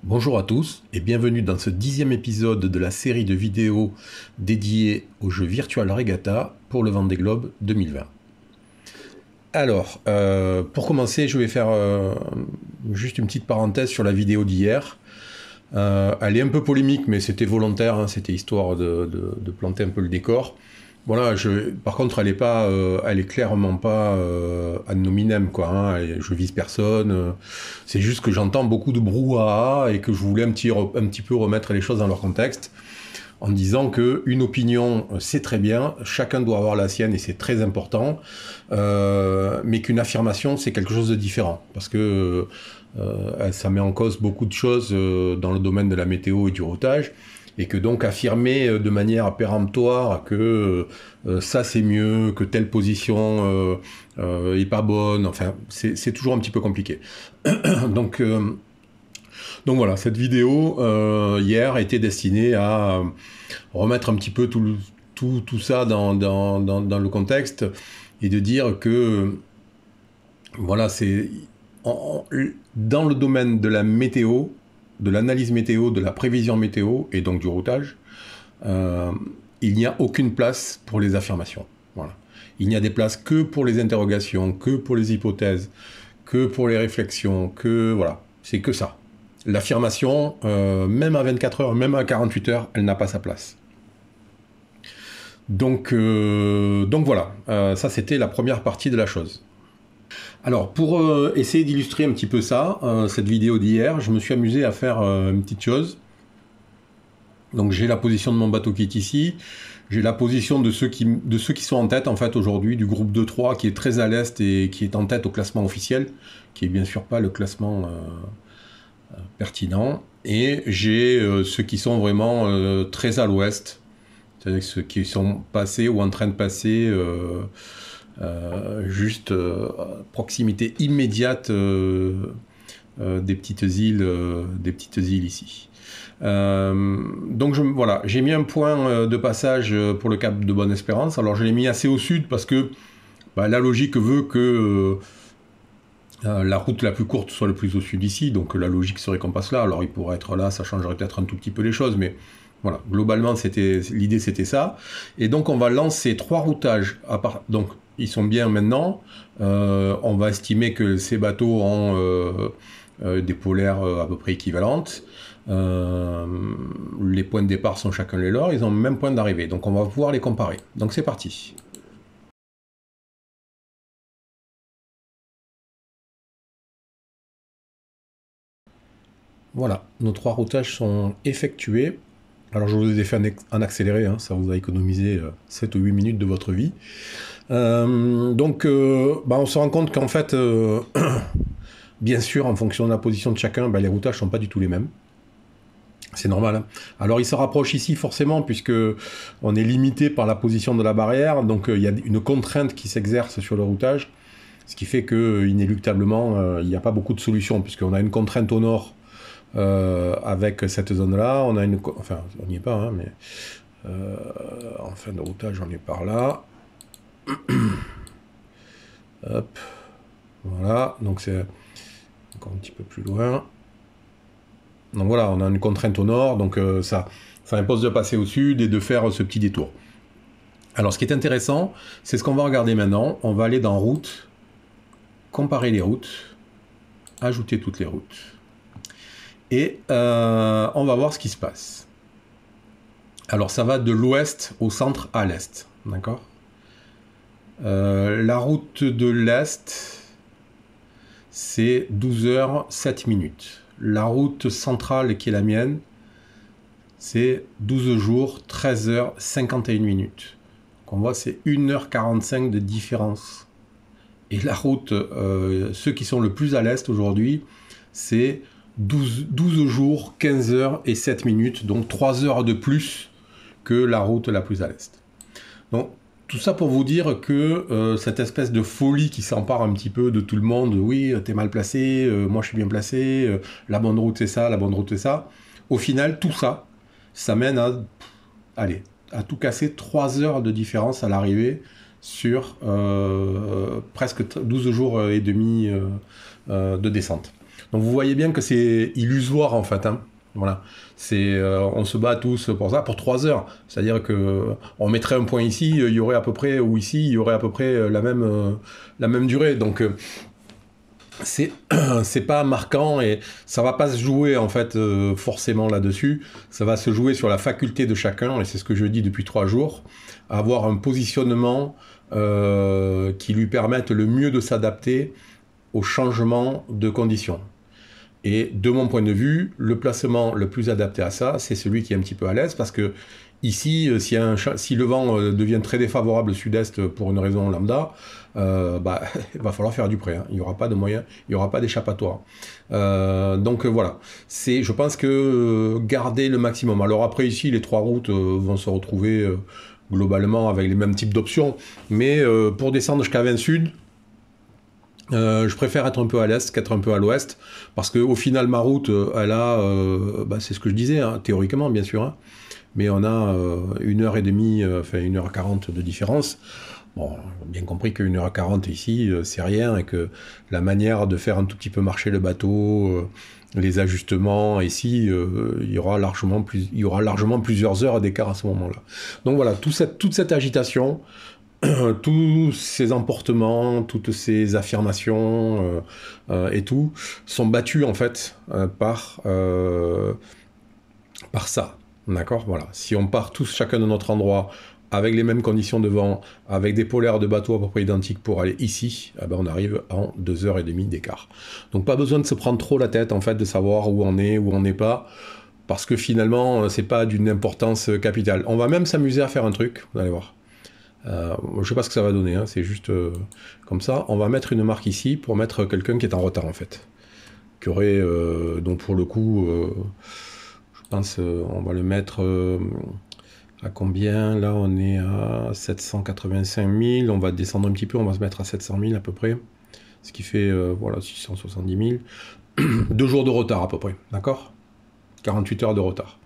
Bonjour à tous et bienvenue dans ce 10e épisode de la série de vidéos dédiées au jeu Virtual Regatta pour le Vendée Globe 2020. Alors, pour commencer, je vais faire juste une petite parenthèse sur la vidéo d'hier. Elle est un peu polémique, mais c'était volontaire, hein, c'était histoire de planter un peu le décor. Voilà, par contre, elle est clairement pas ad nominem, quoi. Hein, je vise personne. C'est juste que j'entends beaucoup de brouhaha et que je voulais un petit peu remettre les choses dans leur contexte, en disant que une opinion, c'est très bien, chacun doit avoir la sienne et c'est très important, mais qu'une affirmation, c'est quelque chose de différent, parce que ça met en cause beaucoup de choses dans le domaine de la météo et du routage. Et que donc affirmer de manière péremptoire que ça c'est mieux, que telle position est pas bonne, enfin c'est toujours un petit peu compliqué. donc, donc voilà, cette vidéo hier était destinée à remettre un petit peu tout ça dans le contexte et de dire que voilà, dans le domaine de la météo, de l'analyse météo, de la prévision météo et donc du routage, il n'y a aucune place pour les affirmations. Voilà. Il n'y a des places que pour les interrogations, que pour les hypothèses, que pour les réflexions, que voilà, c'est que ça. L'affirmation, même à 24 heures, même à 48 heures, elle n'a pas sa place. Donc voilà, ça c'était la première partie de la chose. Alors, pour essayer d'illustrer un petit peu ça, cette vidéo d'hier, je me suis amusé à faire une petite chose. Donc, j'ai la position de mon bateau qui est ici. J'ai la position de ceux qui sont en tête, en fait, aujourd'hui, du groupe 2-3, qui est très à l'est et qui est en tête au classement officiel, qui est bien sûr pas le classement pertinent. Et j'ai ceux qui sont vraiment très à l'ouest, c'est-à-dire ceux qui sont passés ou en train de passer... juste proximité immédiate des petites îles ici. Donc voilà, j'ai mis un point de passage pour le cap de Bonne-Espérance. Alors je l'ai mis assez au sud parce que la logique veut que la route la plus courte soit le plus au sud ici, donc la logique serait qu'on passe là. Alors il pourrait être là, ça changerait peut-être un tout petit peu les choses, mais voilà, globalement l'idée c'était ça. Et donc on va lancer 3 routages. Donc ils sont bien maintenant. On va estimer que ces bateaux ont des polaires à peu près équivalentes. Les points de départ sont chacun les leurs, ils ont le même point d'arrivée. Donc on va pouvoir les comparer. Donc c'est parti. Voilà, nos 3 routages sont effectués. Alors je vous les ai fait en accéléré, hein, ça vous a économisé 7 ou 8 minutes de votre vie. Donc on se rend compte qu'en fait, bien sûr, en fonction de la position de chacun, les routages ne sont pas du tout les mêmes. C'est normal. Hein. Alors il se rapproche ici forcément, puisque on est limité par la position de la barrière, donc il y a une contrainte qui s'exerce sur le routage, ce qui fait que inéluctablement, il n'y a pas beaucoup de solutions, puisqu'on a une contrainte au nord, avec cette zone-là, on n'y est pas, hein, mais en fin de routage, on est par là. Hop, voilà, donc c'est encore un petit peu plus loin. Donc voilà, on a une contrainte au nord, donc ça impose de passer au sud et de faire ce petit détour. Alors ce qui est intéressant, c'est ce qu'on va regarder maintenant. On va aller dans route, comparer les routes, ajouter toutes les routes. Et on va voir ce qui se passe. Alors ça va de l'ouest au centre à l'est, d'accord ? La route de l'est, c'est 12 h 7 minutes. La route centrale qui est la mienne, c'est 12 jours, 13 h 51 minutes. Donc on voit, c'est 1 h 45 de différence. Et la route, ceux qui sont le plus à l'est aujourd'hui, c'est 12 jours, 15 h et 7 minutes, donc 3 heures de plus que la route la plus à l'est. Donc, tout ça pour vous dire que cette espèce de folie qui s'empare un petit peu de tout le monde, oui, t'es mal placé, moi je suis bien placé, la bonne route c'est ça, la bonne route c'est ça. Au final, tout ça, ça mène à tout casser 3 heures de différence à l'arrivée sur presque 12 jours et demi de descente. Donc vous voyez bien que c'est illusoire en fait, hein. Voilà, on se bat tous pour ça, pour 3 heures. C'est-à-dire que on mettrait un point ici, il y aurait à peu près, ou ici, il y aurait à peu près la même durée. Donc c'est c'est pas marquant et ça va pas se jouer en fait forcément là-dessus. Ça va se jouer sur la faculté de chacun et c'est ce que je dis depuis 3 jours, avoir un positionnement qui lui permette le mieux de s'adapter au changement de conditions. Et de mon point de vue, le placement le plus adapté à ça, c'est celui qui est un petit peu à l'aise, parce que ici, si le vent devient très défavorable sud-est pour une raison lambda, il va falloir faire du prêt, hein. Il n'y aura pas de moyen, il n'y aura pas d'échappatoire. Donc voilà, je pense que garder le maximum. Alors après ici, les 3 routes vont se retrouver globalement avec les mêmes types d'options, mais pour descendre jusqu'à 20 sud, je préfère être un peu à l'est qu'être un peu à l'ouest, parce qu'au final, ma route, elle a, c'est ce que je disais, hein, théoriquement, bien sûr, hein, mais on a 1h30, enfin 1h40 de différence. Bon, bien compris que 1h40 ici, c'est rien, et que la manière de faire un tout petit peu marcher le bateau, les ajustements, ici, il y aura largement plusieurs heures d'écart à ce moment-là. Donc voilà, toute cette agitation, tous ces emportements, toutes ces affirmations et tout sont battus en fait par ça. D'accord, voilà. Si on part tous chacun de notre endroit avec les mêmes conditions de vent, avec des polaires de bateau à peu près identiques pour aller ici, eh ben on arrive en 2h30 d'écart. Donc pas besoin de se prendre trop la tête en fait de savoir où on est, où on n'est pas, parce que finalement c'est pas d'une importance capitale. On va même s'amuser à faire un truc, vous allez voir. Je sais pas ce que ça va donner, hein, c'est juste comme ça. On va mettre une marque ici pour mettre quelqu'un qui est en retard en fait. Qui aurait, donc pour le coup, je pense, on va le mettre à combien? Là on est à 785 000, on va descendre un petit peu, on va se mettre à 700 000 à peu près. Ce qui fait, voilà, 670 000. 2 jours de retard à peu près, d'accord? 48 heures de retard.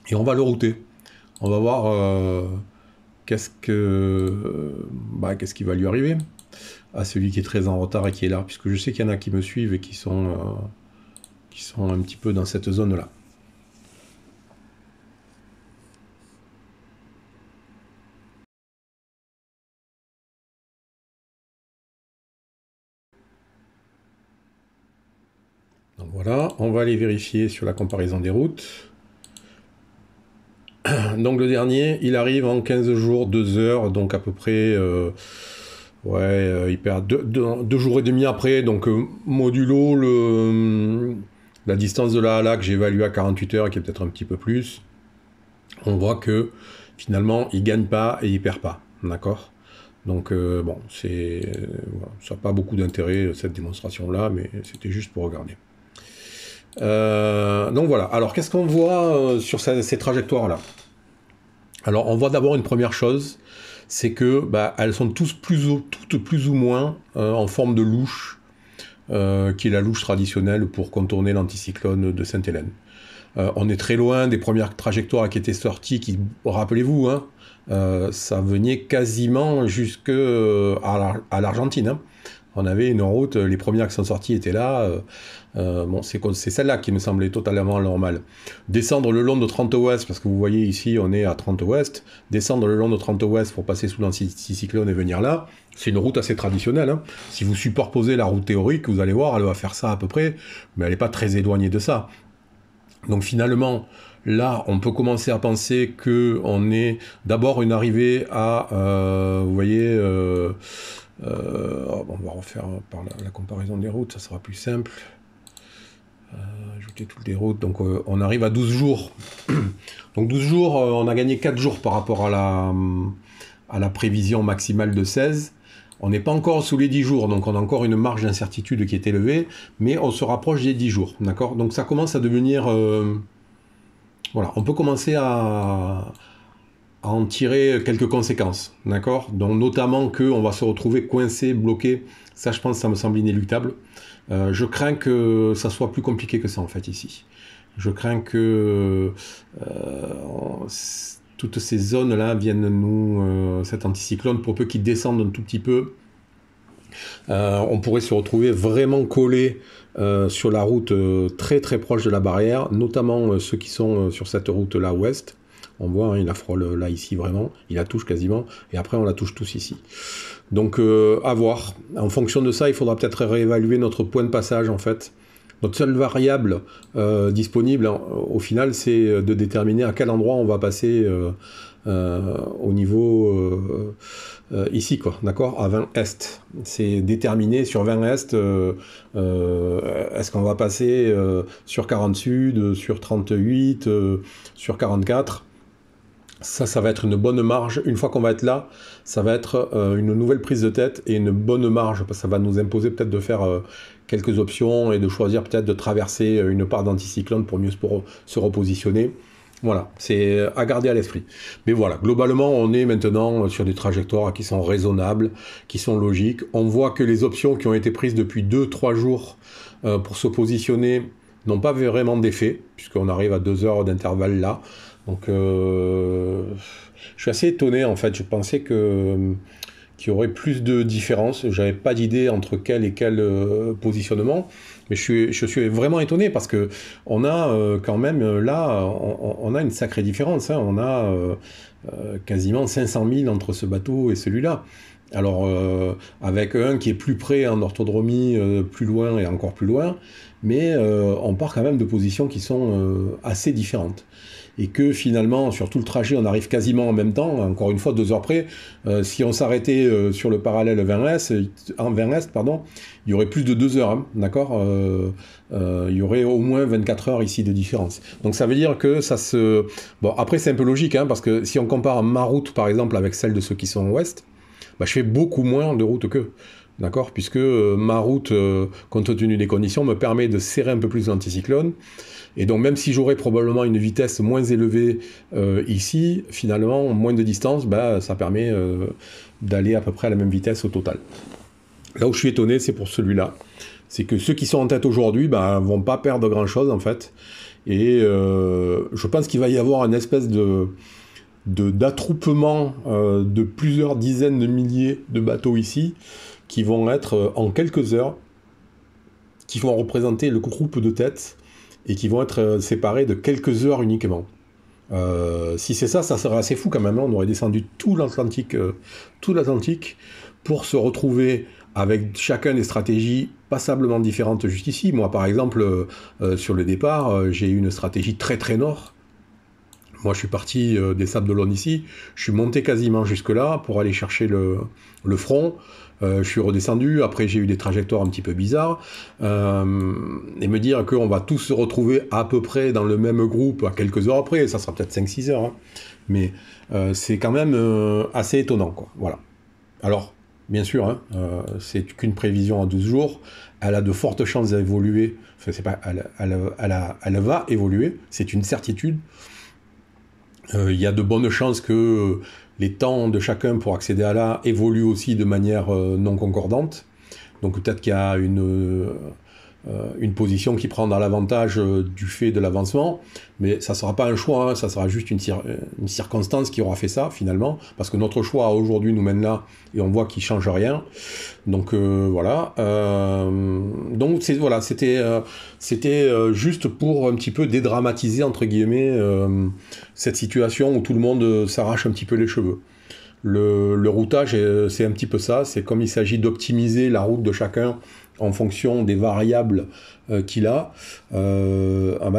Et on va le router. On va voir... qu'est-ce qui va lui arriver à celui qui est très en retard et qui est là, puisque je sais qu'il y en a qui me suivent et qui sont un petit peu dans cette zone-là. Donc voilà, on va aller vérifier sur la comparaison des routes. Donc le dernier, il arrive en 15 jours, 2 heures, donc à peu près... il perd 2 jours et demi après, donc modulo la distance de là à là que j'ai évalué à 48 heures, qui est peut-être un petit peu plus, on voit que finalement il gagne pas et il perd pas, d'accord? Donc bon, voilà, ça n'a pas beaucoup d'intérêt cette démonstration là, mais c'était juste pour regarder. Donc voilà, alors qu'est-ce qu'on voit sur ces trajectoires là? Alors on voit d'abord une première chose, c'est que elles sont toutes plus ou moins en forme de louche, qui est la louche traditionnelle pour contourner l'anticyclone de Sainte-Hélène. On est très loin des premières trajectoires qui étaient sorties, qui, rappelez-vous, hein, ça venait quasiment jusque à l'Argentine, hein. On avait une route, les premières qui sont sorties étaient là. Bon, c'est celle-là qui me semblait totalement normale. Descendre le long de 30 ouest, parce que vous voyez ici, on est à 30 ouest. Descendre le long de 30 ouest pour passer sous l'anticyclone et venir là, c'est une route assez traditionnelle, hein. Si vous superposez la route théorique, vous allez voir, elle va faire ça à peu près, mais elle n'est pas très éloignée de ça. Donc finalement, là, on peut commencer à penser qu'on est d'abord une arrivée à, vous voyez... on va refaire par la comparaison des routes, ça sera plus simple. Ajouter toutes les routes, donc on arrive à 12 jours. Donc 12 jours, on a gagné 4 jours par rapport à la prévision maximale de 16. On n'est pas encore sous les 10 jours, donc on a encore une marge d'incertitude qui est élevée, mais on se rapproche des 10 jours, d'accord? Donc ça commence à devenir... voilà, on peut commencer à en tirer quelques conséquences, d'accord? Donc notamment qu'on va se retrouver coincé, bloqué, ça je pense ça me semble inéluctable. Je crains que ça soit plus compliqué que ça en fait ici. Je crains que toutes ces zones-là viennent nous, cet anticyclone, pour peu qu'il descende un tout petit peu, On pourrait se retrouver vraiment collé sur la route très très proche de la barrière, notamment ceux qui sont sur cette route-là ouest. On voit, hein, il la frôle là ici vraiment, il la touche quasiment, et après on la touche tous ici. Donc à voir. En fonction de ça, il faudra peut-être réévaluer notre point de passage en fait. Notre seule variable disponible, au final, c'est de déterminer à quel endroit on va passer au niveau ici, quoi, d'accord, à 20 Est. C'est déterminé sur 20 Est, est-ce qu'on va passer sur 40 Sud, sur 38, sur 44. Ça va être une bonne marge. Une fois qu'on va être là, ça va être une nouvelle prise de tête et une bonne marge, parce que ça va nous imposer peut-être de faire quelques options et de choisir peut-être de traverser une part d'anticyclone pour mieux se repositionner. Voilà, c'est à garder à l'esprit. Mais voilà, globalement, on est maintenant sur des trajectoires qui sont raisonnables, qui sont logiques. On voit que les options qui ont été prises depuis 2-3 jours pour se positionner n'ont pas vraiment d'effet, puisqu'on arrive à 2 heures d'intervalle là. Donc, je suis assez étonné, en fait. Je pensais qu'il y aurait plus de différences. J'avais pas d'idée entre quel et quel positionnement. Mais je suis vraiment étonné parce que on a quand même là, on a une sacrée différence. Hein. On a quasiment 500 000 entre ce bateau et celui-là. Alors, avec un qui est plus près en orthodromie, plus loin et encore plus loin, mais on part quand même de positions qui sont assez différentes. Et que finalement, sur tout le trajet, on arrive quasiment en même temps, encore une fois, 2 heures près. Si on s'arrêtait sur le parallèle 20Est, il y aurait plus de 2 heures, hein, d'accord, il y aurait au moins 24 heures ici de différence. Donc ça veut dire que ça se... Bon, après, c'est un peu logique, hein, parce que si on compare ma route, par exemple, avec celle de ceux qui sont en ouest, bah, je fais beaucoup moins de route qu'eux. D'accord, puisque ma route, compte tenu des conditions, me permet de serrer un peu plus l'anticyclone. Et donc même si j'aurais probablement une vitesse moins élevée ici, finalement, moins de distance, bah, ça permet d'aller à peu près à la même vitesse au total. Là où je suis étonné, c'est pour celui-là. C'est que ceux qui sont en tête aujourd'hui bah, vont pas perdre grand-chose, en fait. Et je pense qu'il va y avoir une espèce d'attroupement de plusieurs dizaines de milliers de bateaux ici, qui vont être en quelques heures, qui vont représenter le groupe de tête, et qui vont être séparés de quelques heures uniquement. Si c'est ça, ça serait assez fou quand même. On aurait descendu tout l'Atlantique pour se retrouver avec chacun des stratégies passablement différentes juste ici. Moi, par exemple, sur le départ, j'ai eu une stratégie très très nord. Moi, je suis parti des Sables d'Olonne ici. Je suis monté quasiment jusque-là pour aller chercher le front. Je suis redescendu, après j'ai eu des trajectoires un petit peu bizarres, et me dire qu'on va tous se retrouver à peu près dans le même groupe à quelques heures après, ça sera peut-être 5-6 heures, hein. Mais c'est quand même assez étonnant, quoi. Voilà. Alors, bien sûr, hein, c'est qu'une prévision à 12 jours, elle a de fortes chances d'évoluer, enfin, c'est pas, elle va évoluer, c'est une certitude. Il y a de bonnes chances que les temps de chacun pour accéder à là évoluent aussi de manière non concordante. Donc peut-être qu'il y a une position qui prendra l'avantage du fait de l'avancement, mais ça ne sera pas un choix, hein, ça sera juste une circonstance qui aura fait ça finalement, parce que notre choix aujourd'hui nous mène là, et on voit qu'il ne change rien. Donc voilà. Donc voilà, c'était juste pour un petit peu dédramatiser, entre guillemets, cette situation où tout le monde s'arrache un petit peu les cheveux. Le routage, c'est un petit peu ça, c'est comme il s'agit d'optimiser la route de chacun en fonction des variables qu'il a,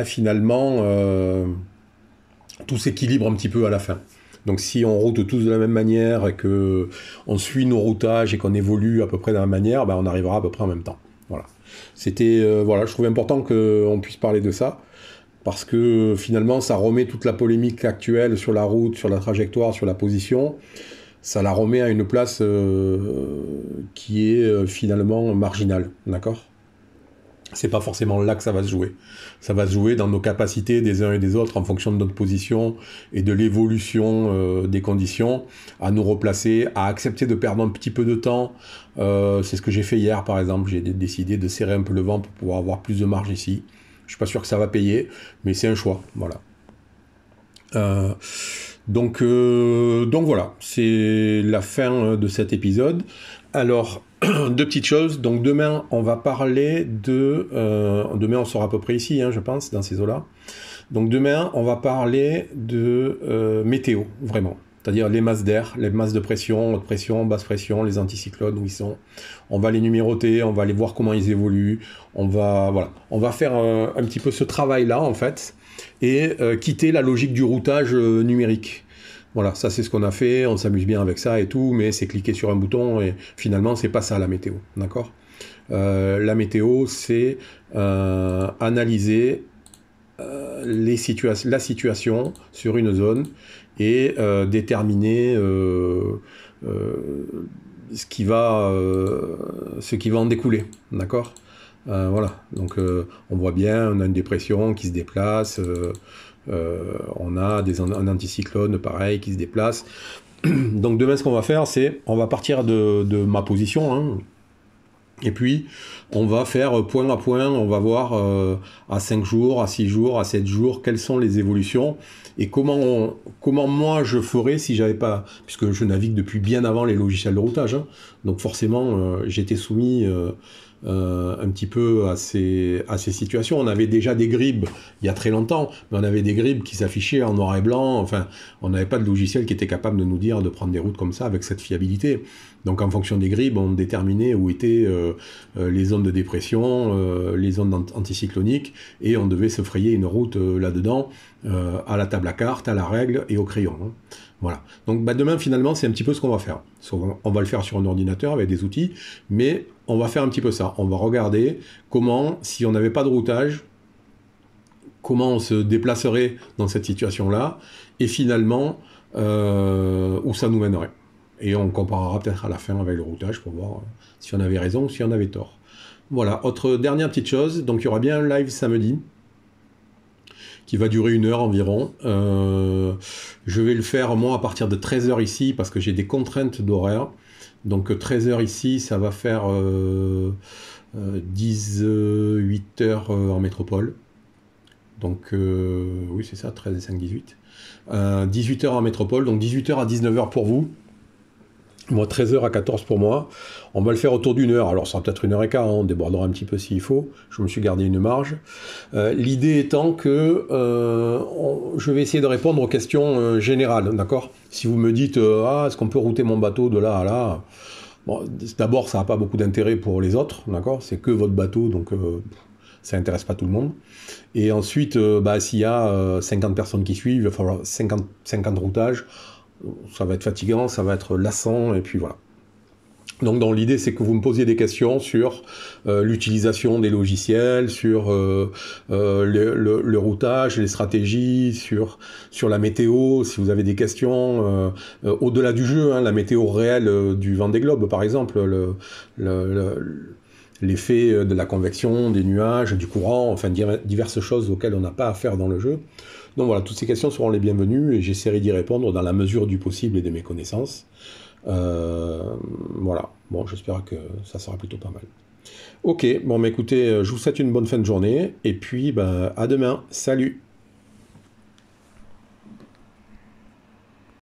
finalement, tout s'équilibre un petit peu à la fin. Donc si on route tous de la même manière et qu'on suit nos routages et qu'on évolue à peu près de la même manière, on arrivera à peu près en même temps. Voilà. Je trouvais important qu'on puisse parler de ça, parce que finalement ça remet toute la polémique actuelle sur la route, sur la trajectoire, sur la position, ça la remet à une place qui est finalement marginale, d'accord ? C'est pas forcément là que ça va se jouer. Ça va se jouer dans nos capacités des uns et des autres en fonction de notre position et de l'évolution des conditions, à nous replacer, à accepter de perdre un petit peu de temps. C'est ce que j'ai fait hier par exemple, j'ai décidé de serrer un peu le vent pour pouvoir avoir plus de marge ici. Je suis pas sûr que ça va payer, mais c'est un choix, voilà. Donc voilà, c'est la fin de cet épisode. Alors, deux petites choses. Donc demain, on va parler de... demain, on sera à peu près ici, hein, je pense, dans ces eaux-là. Donc demain, on va parler de météo, vraiment. C'est-à-dire les masses d'air, les masses de pression, haute pression, basse pression, les anticyclones, où ils sont. On va les numéroter, on va aller voir comment ils évoluent. Voilà, on va faire un petit peu ce travail-là, en fait, et quitter la logique du routage numérique. Voilà, ça c'est ce qu'on a fait, on s'amuse bien avec ça et tout, mais c'est cliquer sur un bouton et finalement c'est pas ça la météo, d'accord? La météo, c'est analyser la situation sur une zone et déterminer ce qui va en découler, d'accord? Voilà, donc on voit bien, on a une dépression qui se déplace, on a un anticyclone pareil qui se déplace. Donc demain ce qu'on va faire, c'est on va partir de ma position, hein, et puis on va faire point à point, on va voir à 5 jours, à 6 jours, à 7 jours, quelles sont les évolutions et comment moi je ferais si j'avais pas, puisque je navigue depuis bien avant les logiciels de routage, hein, donc forcément j'étais soumis un petit peu à ces situations. On avait déjà des grilles il y a très longtemps, mais on avait des grilles qui s'affichaient en noir et blanc. Enfin, on n'avait pas de logiciel qui était capable de nous dire de prendre des routes comme ça avec cette fiabilité. Donc en fonction des grilles, on déterminait où étaient les zones de dépression, les zones anticycloniques, et on devait se frayer une route là-dedans, à la table à cartes, à la règle et au crayon, hein. Voilà. Donc demain, finalement, c'est un petit peu ce qu'on va faire. On va le faire sur un ordinateur avec des outils, mais on va faire un petit peu ça. On va regarder comment, si on n'avait pas de routage, comment on se déplacerait dans cette situation-là, et finalement, où ça nous mènerait. Et on comparera peut-être à la fin avec le routage pour voir si on avait raison ou si on avait tort. Voilà. Autre dernière petite chose, donc il y aura bien un live samedi, qui va durer 1 heure environ. Je vais le faire, moi, à partir de 13h ici, parce que j'ai des contraintes d'horaire. Donc 13h ici, ça va faire 18h en métropole. Donc, oui, c'est ça, 13 et 5, 18. 18h en métropole, donc 18h à 19h pour vous. Moi, 13h à 14 pour moi. On va le faire autour d'1 heure. Alors, ça sera peut-être 1h15, hein, on débordera un petit peu s'il faut. Je me suis gardé une marge. L'idée étant que je vais essayer de répondre aux questions générales, d'accord? Si vous me dites, est-ce qu'on peut router mon bateau de là à là? Bon, d'abord, ça n'a pas beaucoup d'intérêt pour les autres, d'accord? C'est que votre bateau, donc ça n'intéresse pas tout le monde. Et ensuite, s'il y a 50 personnes qui suivent, il va falloir 50 routages. Ça va être fatigant, ça va être lassant, et puis voilà. Donc l'idée, c'est que vous me posiez des questions sur l'utilisation des logiciels, sur le routage, les stratégies, sur la météo, si vous avez des questions, au-delà du jeu, hein, la météo réelle du Vendée Globe, par exemple, l'effet de la convection, des nuages, du courant, enfin diverses choses auxquelles on n'a pas affaire dans le jeu. Donc voilà, toutes ces questions seront les bienvenues et j'essaierai d'y répondre dans la mesure du possible et de mes connaissances. Voilà, bon, j'espère que ça sera plutôt pas mal. Ok, bon, écoutez, je vous souhaite une bonne fin de journée et puis à demain. Salut!